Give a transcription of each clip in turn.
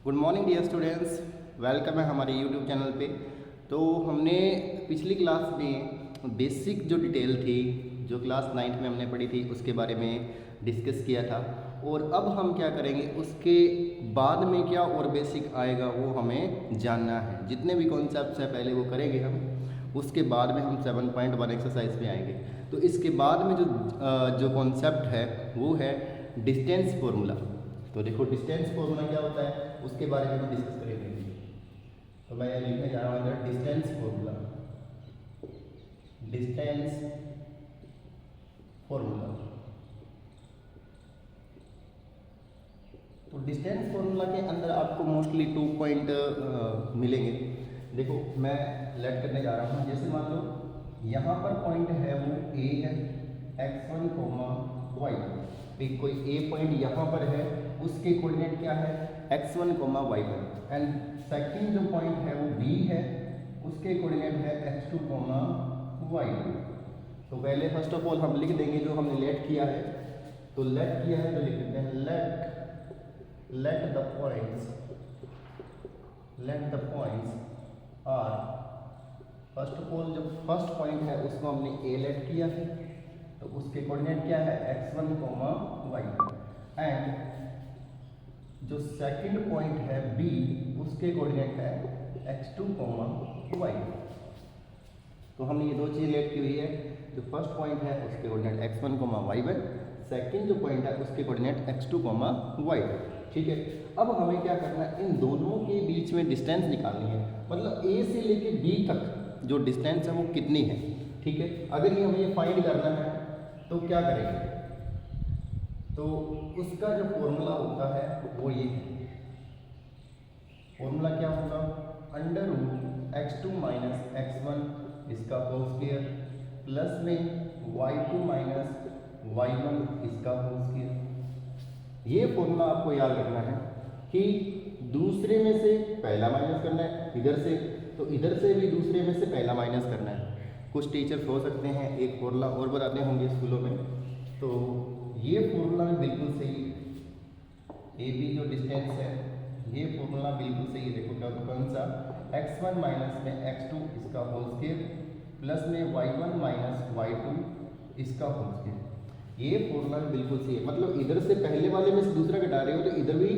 Good morning dear students, welcome है हमारे YouTube channel पे। तो हमने पिछली क्लास में बेसिक जो डिटेल थी जो क्लास 9th में हमने पढ़ी थी उसके बारे में डिस्कस किया था, और अब हम क्या करेंगे उसके बाद में क्या और बेसिक आएगा वो हमें जानना है। जितने भी कॉन्सेप्ट्स हैं पहले वो करेंगे हम, उसके बाद में हम 7.1 एक्सरसाइज पे आएंगे। तो इसके बाद में जो कॉन्सेप्ट है वो है डिस्टेंस फॉर्मूला। तो देखो डिस्टेंस फॉर्मूला क्या होता है उसके बारे में हम डिस्कस करेंगे। तो मैं लिखने जा रहा हूँ इधर डिस्टेंस फॉर्मूला। Distance formula. तो डिस्टेंस फॉर्मूला के अंदर आपको मोस्टली 2 पॉइंट मिलेंगे। देखो मैं लेट करने जा रहा हूँ। जैसे मान लो यहाँ पर पॉइंट है वो ए है, x1, y। कोई ए पॉइंट यहाँ पर है, उसके कोऑर्डिनेट क्या है x1, y1। एंड सेकंड जो पॉइंट है वो बी है, उसके कोऑर्डिनेट है x2, y2। तो पहले फर्स्ट ऑफ ऑल हम लिख देंगे जो हमने लेट किया है। तो लेट किया है तो लिख देते हैं let the points are, first of all जो फर्स्ट पॉइंट है उसको हमने ए लेट किया है, तो उसके कोऑर्डिनेट क्या है x1, y2। एंड जो सेकंड पॉइंट है बी, उसके कोऑर्डिनेट है x2, y2। तो हमने ये दो चीज़ लेट की हुई है। जो फर्स्ट पॉइंट है उसके कोऑर्डिनेट x1, y1, सेकंड जो पॉइंट है उसके कोऑर्डिनेट x2, y2। ठीक है, अब हमें क्या करना है, इन दोनों के बीच में डिस्टेंस निकालनी है। मतलब ए से लेके बी तक जो डिस्टेंस है वो कितनी है। ठीक है, अगर ये हमें ये फाइंड करना है तो क्या करेंगे, तो उसका जो फॉर्मूला होता है वो ये है। फॉर्मूला क्या होगा, √x2 - x1 इसका होल स्क्वायर प्लस में y2 - y1 इसका होल स्क्वायर। ये फॉर्मूला आपको याद रखना है कि दूसरे में से पहला माइनस करना है इधर से, तो इधर से भी दूसरे में से पहला माइनस करना है। कुछ टीचर्स हो सकते हैं एक फॉर्मूला और बताते होंगे स्कूलों में, तो ये फॉर्मूला में बिल्कुल सही है। ए बी जो डिस्टेंस है ये फॉर्मूला बिल्कुल सही है। देखो क्या कौन सा, x1 - में x2 इसका होल स्क्वायर प्लस में y1 - y2 इसका होल स्क्वायर। ये फॉर्मूला बिल्कुल सही है। मतलब इधर से पहले वाले में से दूसरा घटा रहे हो तो इधर भी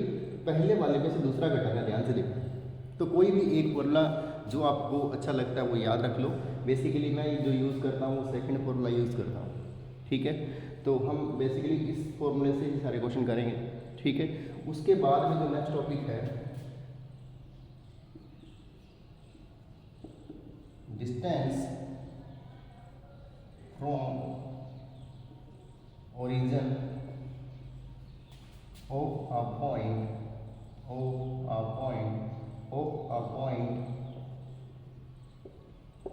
पहले वाले में से दूसरा घटाना, ध्यान से देखो। तो कोई भी एक फॉर्मूला जो आपको अच्छा लगता है वो याद रख लो। बेसिकली मैं जो यूज़ करता हूँ वो सेकंड फॉर्मूला यूज़ करता हूँ। ठीक है, तो हम बेसिकली इस फॉर्मूले से ही सारे क्वेश्चन करेंगे। ठीक है, उसके बाद में जो नेक्स्ट टॉपिक है distance from origin of a point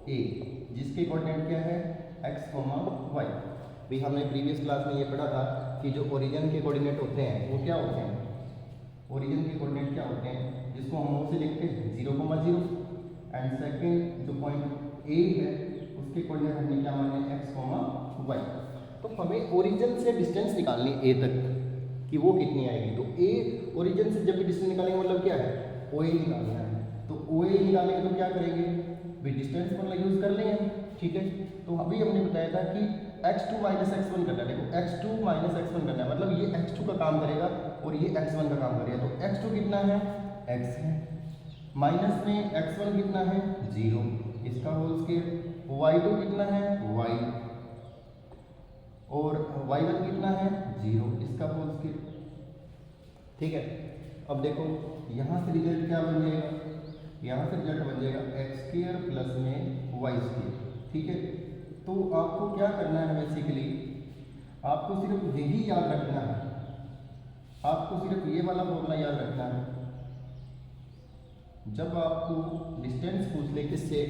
A, जिसके कोऑर्डिनेट क्या है x, y। भी हमने प्रीवियस क्लास में ये पढ़ा था कि जो ओरिजिन के कोऑर्डिनेट होते हैं वो क्या होते हैं, ओरिजिन के कोऑर्डिनेट क्या होते हैं जिसको हम ओ से लिखते हैं 0, 0। एंड सेकंड जो पॉइंट A है उसके कोऑर्डिनेट हमने क्या माने x, y। तो हमें ओरिजिन से डिस्टेंस निकालनी ए तक कि वो कितनी आएगी। तो ए ओरिजिन से जब भी डिस्टेंस निकालेंगे मतलब क्या है, ओ ए निकालना है। तो ओ ए निकालेंगे तो क्या करेंगे, भी डिस्टेंस फॉर्मूला यूज कर लेंगे। ठीक है, तो अभी हमने बताया था कि x2 - x1 करना है। देखो x2 - x1 करना है, मतलब ये x2 का काम करेगा और ये x1 का काम करेगा। तो x2 कितना है, x है, माइनस में x1 कितना है 0 इसका होल स्क्वायर, y2 कितना है y, और y1 कितना है 0 इसका होल स्क्वायर। ठीक है, अब देखो यहाँ से रिजल्ट क्या बन जाएगा, यहाँ से रिजल्ट बन जाएगा x² प्लस में y²। ठीक है, तो आपको क्या करना है, बेसिकली आपको सिर्फ यही याद रखना है, आपको सिर्फ ये वाला फॉर्मूला याद रखना है। जब आपको डिस्टेंस पूछ ले किससे,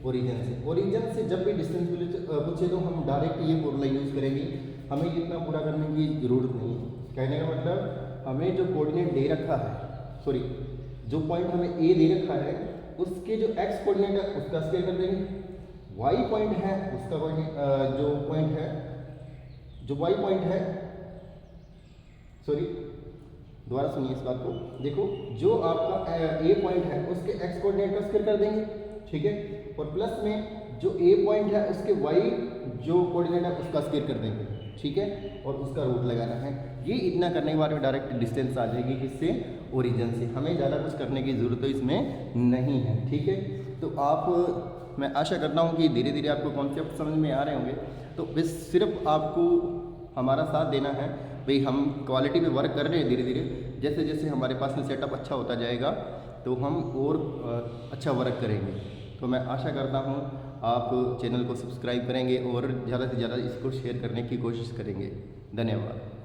ओरिजिन से जब भी डिस्टेंस पूछे तो हम डायरेक्ट ये फॉर्मूला यूज़ करेंगे। हमें इतना पूरा करने की ज़रूरत नहीं है। कहने का मतलब हमें जो कोऑर्डिनेट दे रखा है, सॉरी जो पॉइंट हमें ए दे रखा है उसके जो एक्स कोऑर्डिनेट है उसका स्क्वायर कर देंगे, वाई पॉइंट है उसका जो पॉइंट है, जो वाई पॉइंट है, सॉरी दोबारा सुनिए इस बात को। देखो जो आपका ए पॉइंट है उसके एक्स कोऑर्डिनेट का स्क्वायर कर देंगे, ठीक है, और प्लस में जो ए पॉइंट है उसके वाई जो कोऑर्डिनेट है उसका स्क्वायर कर देंगे, ठीक है, और उसका रूट लगाना है। ये इतना करने के बाद में डायरेक्ट डिस्टेंस आ जाएगी किससे, ओरिजिन से। हमें ज़्यादा कुछ करने की ज़रूरत तो इसमें नहीं है, ठीक है। तो आप, मैं आशा करता हूँ कि धीरे धीरे आपको कॉन्सेप्ट समझ में आ रहे होंगे। तो बस सिर्फ आपको हमारा साथ देना है भाई, हम क्वालिटी पे वर्क कर रहे हैं धीरे धीरे। जैसे जैसे हमारे पास में सेटअप अच्छा होता जाएगा तो हम और अच्छा वर्क करेंगे। तो मैं आशा करता हूँ आप चैनल को सब्सक्राइब करेंगे और ज़्यादा से ज़्यादा इसको शेयर करने की कोशिश करेंगे। धन्यवाद।